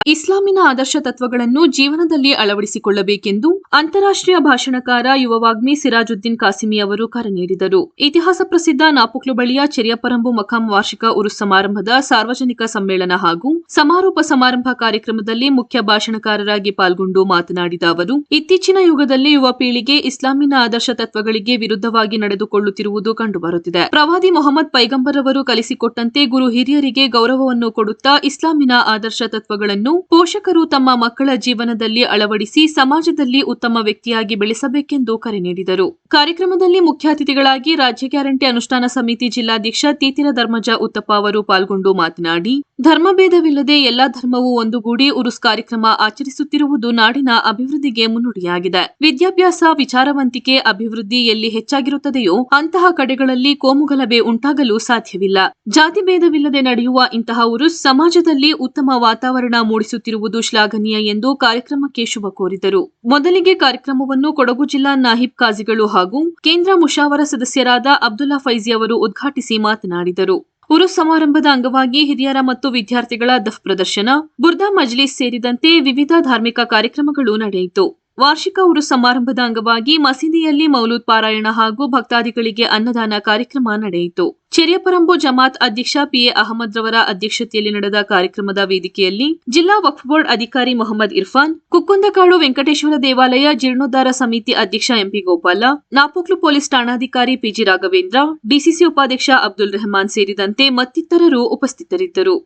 ಇಸ್ಲಾಮಿನ ಆದರ್ಶ ತತ್ವಗಳನ್ನು ಜೀವನದಲ್ಲಿ ಅಳವಡಿಸಿಕೊಳ್ಳಬೇಕೆಂದು ಅಂತಾರಾಷ್ಟ್ರೀಯ ಭಾಷಣಕಾರ ಯುವ ವಾಗ್ಮಿ ಸಿರಾಜುದ್ದೀನ್ ಕಾಸಿಮಿ ಅವರು ಕರೆ ನೀಡಿದರು. ಇತಿಹಾಸ ಪ್ರಸಿದ್ಧ ನಾಪೊಕ್ಲು ಬಳಿಯ ಚೆರಿಯಪರಂಬು ಮಖಾಂ ವಾರ್ಷಿಕ ಉರುಸ್ ಸಮಾರಂಭದ ಸಾರ್ವಜನಿಕ ಸಮ್ಮೇಳನ ಹಾಗೂ ಸಮಾರೋಪ ಸಮಾರಂಭ ಕಾರ್ಯಕ್ರಮದಲ್ಲಿ ಮುಖ್ಯ ಭಾಷಣಕಾರರಾಗಿ ಪಾಲ್ಗೊಂಡು ಮಾತನಾಡಿದ ಅವರು, ಇತ್ತೀಚಿನ ಯುಗದಲ್ಲಿ ಯುವ ಪೀಳಿಗೆ ಇಸ್ಲಾಮಿನ ಆದರ್ಶ ತತ್ವಗಳಿಗೆ ವಿರುದ್ಧವಾಗಿ ನಡೆದುಕೊಳ್ಳುತ್ತಿರುವುದು ಕಂಡುಬರುತ್ತಿದೆ. ಪ್ರವಾದಿ ಮೊಹಮ್ಮದ್ ಪೈಗಂಬರ್ ಅವರು ಕಲಿಸಿಕೊಟ್ಟಂತೆ ಗುರು ಹಿರಿಯರಿಗೆ ಗೌರವವನ್ನು ಕೊಡುತ್ತಾ ಇಸ್ಲಾಮಿನ ಆದರ್ಶ ತತ್ವಗಳನ್ನು ಪೋಷಕರು ತಮ್ಮ ಮಕ್ಕಳ ಜೀವನದಲ್ಲಿ ಅಳವಡಿಸಿ ಸಮಾಜದಲ್ಲಿ ಉತ್ತಮ ವ್ಯಕ್ತಿಯಾಗಿ ಬೆಳೆಸಬೇಕೆಂದು ಕರೆ ನೀಡಿದರು. ಕಾರ್ಯಕ್ರಮದಲ್ಲಿ ಮುಖ್ಯ ಅತಿಥಿಗಳಾಗಿ ರಾಜ್ಯ ಗ್ಯಾರಂಟಿ ಅನುಷ್ಠಾನ ಸಮಿತಿ ಜಿಲ್ಲಾಧ್ಯಕ್ಷ ತೀತಿರ ಧರ್ಮಜ ಉತ್ತಪ್ಪ ಅವರು ಪಾಲ್ಗೊಂಡು ಮಾತನಾಡಿ, ಧರ್ಮಭೇದವಿಲ್ಲದೆ ಎಲ್ಲಾ ಧರ್ಮವೂ ಒಂದುಗೂಡಿ ಉರುಸ್ ಕಾರ್ಯಕ್ರಮ ಆಚರಿಸುತ್ತಿರುವುದು ನಾಡಿನ ಅಭಿವೃದ್ಧಿಗೆ ಮುನ್ನುಡಿಯಾಗಿದೆ. ವಿದ್ಯಾಭ್ಯಾಸ, ವಿಚಾರವಂತಿಕೆ, ಅಭಿವೃದ್ಧಿ ಎಲ್ಲಿ ಹೆಚ್ಚಾಗಿರುತ್ತದೆಯೋ ಅಂತಹ ಕಡೆಗಳಲ್ಲಿ ಕೋಮುಗಲಭೆ ಉಂಟಾಗಲು ಸಾಧ್ಯವಿಲ್ಲ. ಜಾತಿ ಭೇದವಿಲ್ಲದೆ ನಡೆಯುವ ಇಂತಹ ಉರುಸ್ ಸಮಾಜದಲ್ಲಿ ಉತ್ತಮ ವಾತಾವರಣ ಮೂಡಿಸುತ್ತಿರುವುದು ಶ್ಲಾಘನೀಯ ಎಂದು ಕಾರ್ಯಕ್ರಮಕ್ಕೆ ಶುಭ ಕೋರಿದರು. ಮೊದಲಿಗೆ ಕಾರ್ಯಕ್ರಮವನ್ನು ಕೊಡಗು ಜಿಲ್ಲಾ ನಾಹಿಬ್ ಕಾಜಿಗಳು ಹಾಗೂ ಕೇಂದ್ರ ಮುಷಾವರಾ ಸದಸ್ಯರಾದ ಅಬ್ದುಲ್ಲಾ ಫೈಜಿ ಅವರು ಉದ್ಘಾಟಿಸಿ ಮಾತನಾಡಿದರು. ಉರುಸ್ ಸಮಾರಂಭದ ಅಂಗವಾಗಿ ಹಿರಿಯರ ಮತ್ತು ವಿದ್ಯಾರ್ಥಿಗಳ ದಫ್ ಪ್ರದರ್ಶನ, ಬುರ್ದಾ ಮಜ್ಲಿಸ್ ಸೇರಿದಂತೆ ವಿವಿಧ ಧಾರ್ಮಿಕ ಕಾರ್ಯಕ್ರಮಗಳು ನಡೆಯಿತು. ವಾರ್ಷಿಕ ಉರುಸ್ ಸಮಾರಂಭದ ಅಂಗವಾಗಿ ಮಸೀದಿಯಲ್ಲಿ ಮೌಲೂದ್ ಪಾರಾಯಣ ಹಾಗೂ ಭಕ್ತಾದಿಗಳಿಗೆ ಅನ್ನದಾನ ಕಾರ್ಯಕ್ರಮ ನಡೆಯಿತು. ಚೆರಿಯಪರಂಬು ಜಮಾತ್ ಅಧ್ಯಕ್ಷ ಪಿಎ ಅಹಮದ್ ರವರ ಅಧ್ಯಕ್ಷತೆಯಲ್ಲಿ ನಡೆದ ಕಾರ್ಯಕ್ರಮದ ವೇದಿಕೆಯಲ್ಲಿ ಜಿಲ್ಲಾ ವಕ್ಫ್ ಬೋರ್ಡ್ ಅಧಿಕಾರಿ ಮೊಹಮ್ಮದ್ ಇರ್ಫಾನ್, ಕುಕ್ಕುಂದಕಾಡು ವೆಂಕಟೇಶ್ವರ ದೇವಾಲಯ ಜೀರ್ಣೋದ್ಧಾರ ಸಮಿತಿ ಅಧ್ಯಕ್ಷ ಎಂಪಿ ಗೋಪಾಲ, ನಾಪೊಕ್ಲು ಪೊಲೀಸ್ ಠಾಣಾಧಿಕಾರಿ ಪಿಜಿ ರಾಘವೇಂದ್ರ, ಡಿಸಿಸಿ ಉಪಾಧ್ಯಕ್ಷ ಅಬ್ದುಲ್ ರೆಹಮಾನ್ ಸೇರಿದಂತೆ ಮತ್ತಿತರರು ಉಪಸ್ಥಿತರಿದ್ದರು.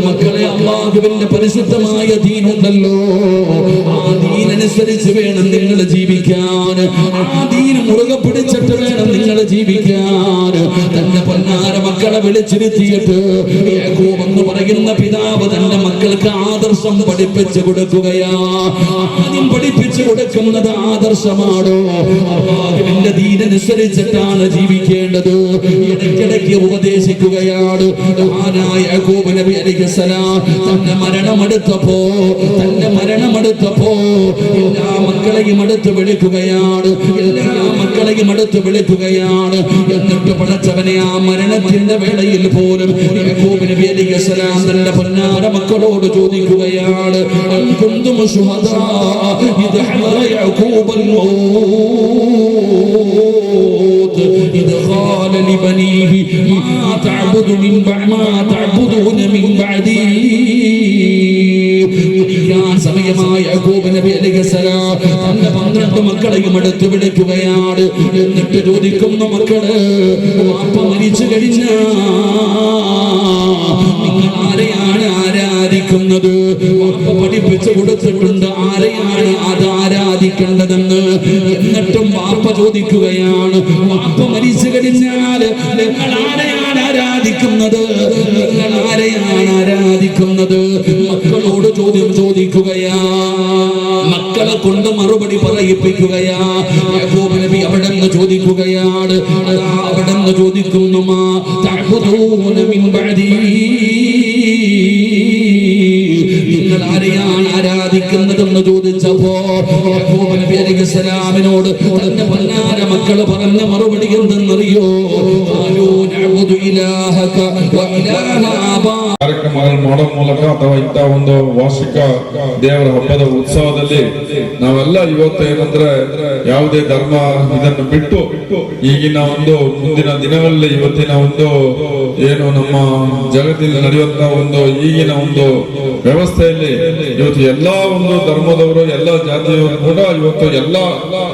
മക്കളെ അല്ലാഹുവിന്റെ പരിശുദ്ധമായ ദീനുണ്ടല്ലോ, ആ ദീനനുസരിച്ച് വേണം നിങ്ങൾ ജീവിക്കാൻ. ആ ദീൻ മുറുകെ പിടിച്ചിട്ട് വേണം നിങ്ങൾ ജീവിക്കാൻ. തന്റെ പൊന്നാര മക്കളെ വിളിച്ചിരുത്തിയിട്ട് യാക്കോബ് എന്ന് പറയുന്ന പിതാവ് തന്റെ മക്കൾക്ക് ആദർശം പഠിപ്പിച്ചു കൊടുക്കുകയാ. ആദ്യം പഠിപ്പിച്ചു കൊടുക്കുന്നത് ആദർശമാണോ? അല്ലാഹുവിന്റെ ദീനനുസരിച്ചിട്ടാണ് ജീവിക്കേണ്ടത്. ഇടയ്ക്കിടയ്ക്ക് ഉപദേശിക്കുകയാണ്. യാക്കോബ് നബി അലൈഹിസ്സലാം തന്റെ മരണമെടുത്തപ്പോ എല്ലാ മക്കളെയും അടുത്ത് വിളിക്കുകയാണ്. എന്നിട്ട് പടച്ചവനെ ആ മരണത്തിന്റെ വേളയിൽ പോലും യാക്കോബ് നബി അലൈഹിസ്സലാം തന്റെ പൊന്നാര മക്കളോട് ചോദിക്കുകയാണ്, കുന്തും ശുഹദാ ഇദ് ഹദറ യാക്കൂബൽ മൗത് ഇദ് ഖാല ലിബനീഹി മാ തഅബുദു മിൻ تعبدون من بعدي. സമയമായ യാക്കൂബ് നബി അലൈഹിസ്സലാം തന്റെ 12 മക്കളെയും അടുത്ത് വിളിക്കുകയാണ്. എന്നിട്ട് ചോദിക്കുന്ന മക്കള്, വാപ്പ മരിച്ചു കഴിഞ്ഞാൽ നിങ്ങൾ ആരെയാണ് ആരാധിക്കുന്നത്? വാപ്പ പഠിപ്പിച്ചു കൊടുത്തിട്ടുണ്ട് ആരെയാണ് അത് ആരാധിക്കേണ്ടതെന്ന്. എന്നിട്ടും വാപ്പ ചോദിക്കുകയാണ്, വാപ്പ മരിച്ചു കഴിഞ്ഞാൽ നിങ്ങൾ ആരെയാണ് ആരാധിക്കുന്നത്? മക്കളോട് ചോദ്യം ചോദിക്കുകയാ, മക്കളെ കൊണ്ട് മറുപടി പറയിപ്പിക്കുകയാ. യാക്കൂബ് നബി അവിടെ നിന്ന് ചോദിക്കുകയാണ്, അവിടെ നിന്ന് ചോദിക്കുന്നു, മാ തഅബുദൂന മിൻ ബഅദി, നിങ്ങൾ ആരെയാണ് ആരാധിക്കുന്നതെന്ന് ചോദിച്ചപ്പോ യാക്കൂബ് നബി അലൈഹിസ്സലാമിനോട് തന്റെ പൊന്നാര മക്കള് പറഞ്ഞ മറുപടി എന്തെന്നറിയോ? ಕಾರ್ಯಕ್ರಮಗಳು ಮಾಡೋ ಮೂಲಕ ಅಥವಾ ಇಂಥ ಒಂದು ವಾರ್ಷಿಕ ದೇವರ ಹಬ್ಬದ ಉತ್ಸವದಲ್ಲಿ ನಾವೆಲ್ಲ ಇವತ್ತು ಏನಂದ್ರೆ ಯಾವುದೇ ಧರ್ಮ ಇದನ್ನು ಬಿಟ್ಟು ಈಗಿನ ಒಂದು ಮುಂದಿನ ದಿನಗಳಲ್ಲಿ ಇವತ್ತಿನ ಒಂದು ಏನು ನಮ್ಮ ಜಗತ್ತಿನಲ್ಲಿ ನಡೆಯುವಂತಹ ಒಂದು ಈಗಿನ ಒಂದು ವ್ಯವಸ್ಥೆಯಲ್ಲಿ ಇವತ್ತು ಎಲ್ಲಾ ಒಂದು ಧರ್ಮದವರು ಎಲ್ಲ ಜಾತಿಯವರು ಕೂಡ ಇವತ್ತು ಎಲ್ಲ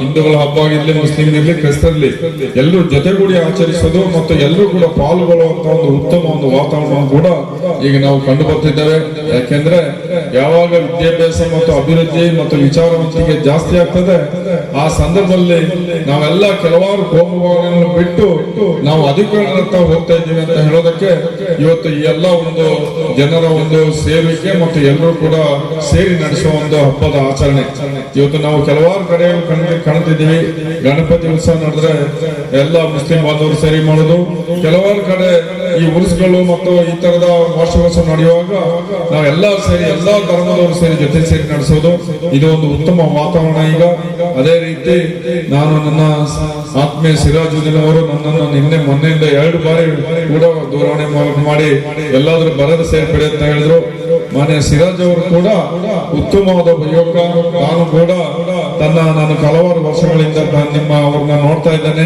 ಹಿಂದೂಗಳ ಹಬ್ಬ ಆಗಿರ್ಲಿ, ಮುಸ್ಲಿಂ ಇರ್ಲಿ, ಕ್ರಿಸ್ತರ್ಲಿ ಎಲ್ಲರೂ ಜೊತೆಗೂಡಿ ಆಚರಿಸೋದು ಮತ್ತು ಎಲ್ಲರೂ ಕೂಡ ಪಾಲ್ಗೊಳ್ಳುವಂತ ಒಂದು ಉತ್ತಮ ಒಂದು ವಾತಾವರಣ ಕೂಡ ಈಗ ನಾವು ಕಂಡು ಬರ್ತಿದ್ದೇವೆ. ಯಾಕೆಂದ್ರೆ ಯಾವಾಗ ವಿದ್ಯಾಭ್ಯಾಸ ಮತ್ತು ಅಭಿವೃದ್ಧಿ ಮತ್ತು ವಿಚಾರವಂತಿಕೆ ಜಾಸ್ತಿ ಆಗ್ತದೆ, ಆ ಸಂದರ್ಭದಲ್ಲಿ ನಾವೆಲ್ಲ ಕೆಲವಾರು ಕೋಮುಗಳನ್ನು ಬಿಟ್ಟು ನಾವು ಅಧಿಕಾರದತ್ತ ಹೋಗ್ತಾ ಇದ್ದೀವಿ ಅಂತ ಹೇಳೋದಕ್ಕೆ ಇವತ್ತು ಈ ಎಲ್ಲ ಒಂದು ಜನರ ಒಂದು ಸೇರಿಕೆ ಮತ್ತು ಎಲ್ಲರೂ ಕೂಡ ಸೇರಿ ನಡೆಸುವ ಒಂದು ಹಬ್ಬದ ಆಚರಣೆ ಇವತ್ತು ನಾವು ಕೆಲವಾರು ಕಡೆ ಕಾಣ್ತಿದ್ದೀವಿ. ಗಣಪತಿ ಉತ್ಸವ ನಡೆದ್ರೆ ಎಲ್ಲ ಮುಸ್ಲಿಂ ಬಾಂಧವರು ಸೇರಿ ಮಾಡೋದು, ಕೆಲವಾರು ಕಡೆ ಈ ಉರುಸ್ಗಳು ಮತ್ತು ಈ ತರದ ವಾರ್ಷಿಕೋತ್ಸವ ನಡೆಯುವಾಗ ನಾವೆಲ್ಲ ಸೇರಿ ಎಲ್ಲಾ ಧರ್ಮದವರು ಸೇರಿ ಜೊತೆ ಸೇರಿ ನಡೆಸೋದು, ಇದು ಒಂದು ಉತ್ತಮ ವಾತಾವರಣ. ಈಗ ಅದೇ ರೀತಿ ನಾನು ನನ್ನ ಆತ್ಮೀಯ ಸಿರಾಜುದ್ದೀನ್ ಅವರು ನನ್ನನ್ನು ಮೊನ್ನೆಯಿಂದ 2 ಬಾರಿ ಕೂಡ ದೂರವಾಣಿ ಮಾಡಿ ಎಲ್ಲಾದ್ರೂ ಬರದ ಸೇರ್ಪಡೆ ಅಂತ ಹೇಳಿದ್ರು. ಮಾನ್ಯ ಸಿರಾಜ್ ಅವರು ಕೂಡ ಉತ್ತಮವಾದ ಯುವಕ. ನಾನು ಕೂಡ ನಾನು ಹಲವಾರು ವರ್ಷಗಳಿಂದ ಅವ್ರನ್ನ ನೋಡ್ತಾ ಇದ್ದೇನೆ.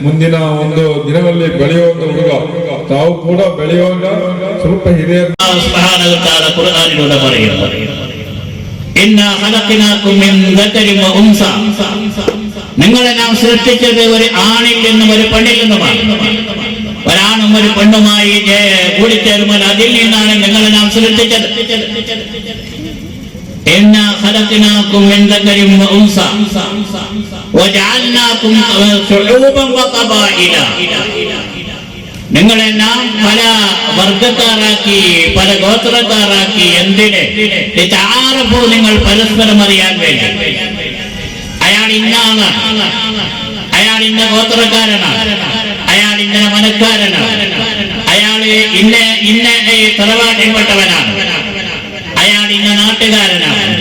ಮುಂದಿನ ಒಂದು ದಿನಗಳಲ್ಲಿ ಬೆಳೆಯುವಂತ ಹುಡುಗ. ತಾವು ಕೂಡ ಬೆಳೆಯುವಾಗ ಸ್ವಲ್ಪ ಹಿರಿಯರು ഖുർആനിലൂടെ പറയുന്നു, ഇന്നാ ഖലഖനാകും മിൻ ദക്കരി വ ഉൻസ, നിങ്ങളെ നാം സൃഷ്ടിച്ചത് ഒരു ആണിൽ നിന്നും ഒരു പെണ്ണിൽ നിന്നുമാണ്. ഒരാണും ഒരു പെണ്ണുമായി കൂടിച്ചേരുമ്പോൾ അതിൽ നിന്നാണ് നിങ്ങളെ നാം സൃഷ്ടിച്ചത്. ഇന്നാ ഖലഖനാകും മിൻ ദക്കരി വ ഉൻസ വജഅൽനാകും ശുഊബൻ വ ഖബായില, നിങ്ങളെ നാം പല വർഗക്കാരാക്കി, പല ഗോത്രക്കാരാക്കി. എന്തിന്? ലിതആറഫൂ, നിങ്ങൾ പരസ്പരം അറിയാൻ വേണ്ടി. അയാൾ ഇന്ന ആളാണ്, അയാൾ ഇന്ന ഗോത്രക്കാരനാണ്, അയാൾ ഇന്ന മനക്കാരനാണ്, അയാള് ഇന്ന തറവാട്ടിൽപ്പെട്ടവനാണ്, അയാൾ ഇന്ന നാട്ടുകാരനാണ്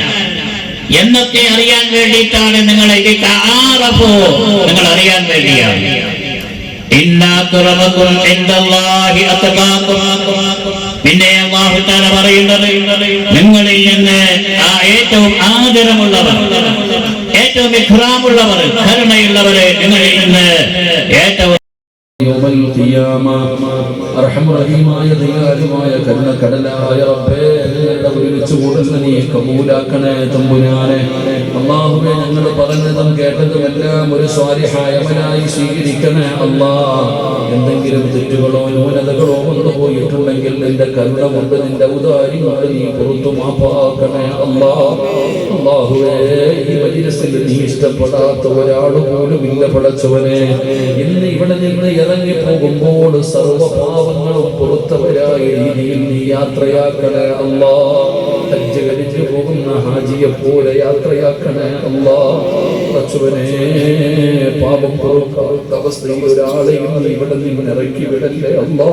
എന്നൊക്കെ അറിയാൻ വേണ്ടിയിട്ടാണ് നിങ്ങളെ ലിതആറഫൂ, നിങ്ങൾ അറിയാൻ വേണ്ടിയാണ്. പിന്നെ അല്ലാഹു തആല പറയുന്നത്, നിങ്ങളിൽ നിന്ന് ഏറ്റവും ആദരമുള്ളവർ, ഏറ്റവും ഇക്റാമുള്ളവർ, കരുണയുള്ളവർ നിങ്ങളിൽ നിന്ന് ഏറ്റവും അർഹമുറഹീമായ ദയാലുമായ കരുണക്കടലായ റബ്ബേ, ഒരുമിച്ച് കൂടുന്ന നീ കബൂലാക്കണേ തമ്പുരാനെ. അല്ലാഹുവേ, ഞങ്ങൾ പറഞ്ഞതും കേട്ടതുമെല്ലാം ഒരു സ്വാലിഹായ അമലായി സ്വീകരിക്കണേ അല്ലാ. എന്തെങ്കിലും തെറ്റുകളോ ന്യൂനതകളോ വന്നു പോയിട്ടുണ്ടെങ്കിൽ നിന്റെ കരുണ കൊണ്ട്, നിന്റെ ഔദാര്യം കൊണ്ട് നീ പുറത്തു മാപ്പാക്കണേ അല്ലാ. അല്ലാഹുവേ, ഈ മജ്‌ലിസിൽ നീ ഇഷ്ടപ്പെടാത്ത ഒരാൾ പോലും ഇല്ല പടച്ചവനെ. ഇന്ന് ഇവിടെ നിന്ന് ഇറങ്ങി പോകുമ്പോൾ സർവ്വ പാവങ്ങളും പുറത്തവരായ രീതിയിൽ നീ യാത്രയാക്കണേ അല്ലാ. ഹജ്ജ് കഴിഞ്ഞു പോകുന്ന ഹാജിയെ പോലെ യാത്രയാക്കണേ അല്ലാ. പടച്ചവനെ, പാപം പുറത്ത അവസ്ഥയിൽ ഒരാളെയും നീ ഇവിടെ നിന്ന് ഇറക്കി വിടല്ലേ അല്ലാ.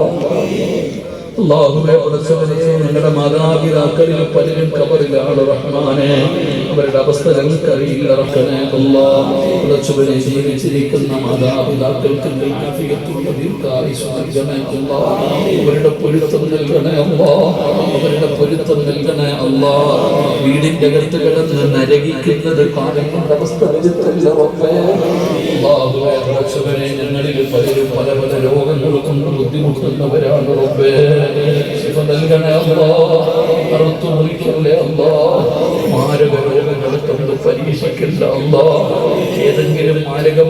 അല്ലാഹുവേ, പടച്ചവനെ, ഞങ്ങളുടെ മാതാപിതാക്കളിൽ പലരും ഖബറിലാണ് റഹ്മാനെ. അവരുടെ അവസ്ഥ ഞങ്ങൾക്കറിയില്ല റഹ്മാനെ അല്ലാ. പടച്ചവനെ, ജീവിച്ചിരിക്കുന്ന മാതാപിതാക്കൾക്ക് ദീർഘായുസ്സ് നൽകണേ അല്ലാ. അവരുടെ പൊരുത്തം നൽകണേ അല്ലാ. അവരുടെ പൊരുത്തം നൽകണേ അല്ലാ. വീടിന്റെ അകത്ത് കിടന്ന് നരകിക്കുന്നത് കാണുന്ന അവസ്ഥ വരുത്തല്ല റബ്ബേ. അല്ലാഹുവേ, പടച്ചവനെ, ഞങ്ങളിൽ പലരും പല പല രോഗങ്ങൾ കൊണ്ട് ബുദ്ധിമുട്ടുന്നവരാണ് റബ്ബേ. നൽകണേ അല്ലാ. അറുത്തു മുറിക്കല്ലേ അല്ലാ. മാരക രോഗങ്ങളെ കൊണ്ട് പരീക്ഷിക്കില്ല അല്ലാ. ഏതെങ്കിലും മാരക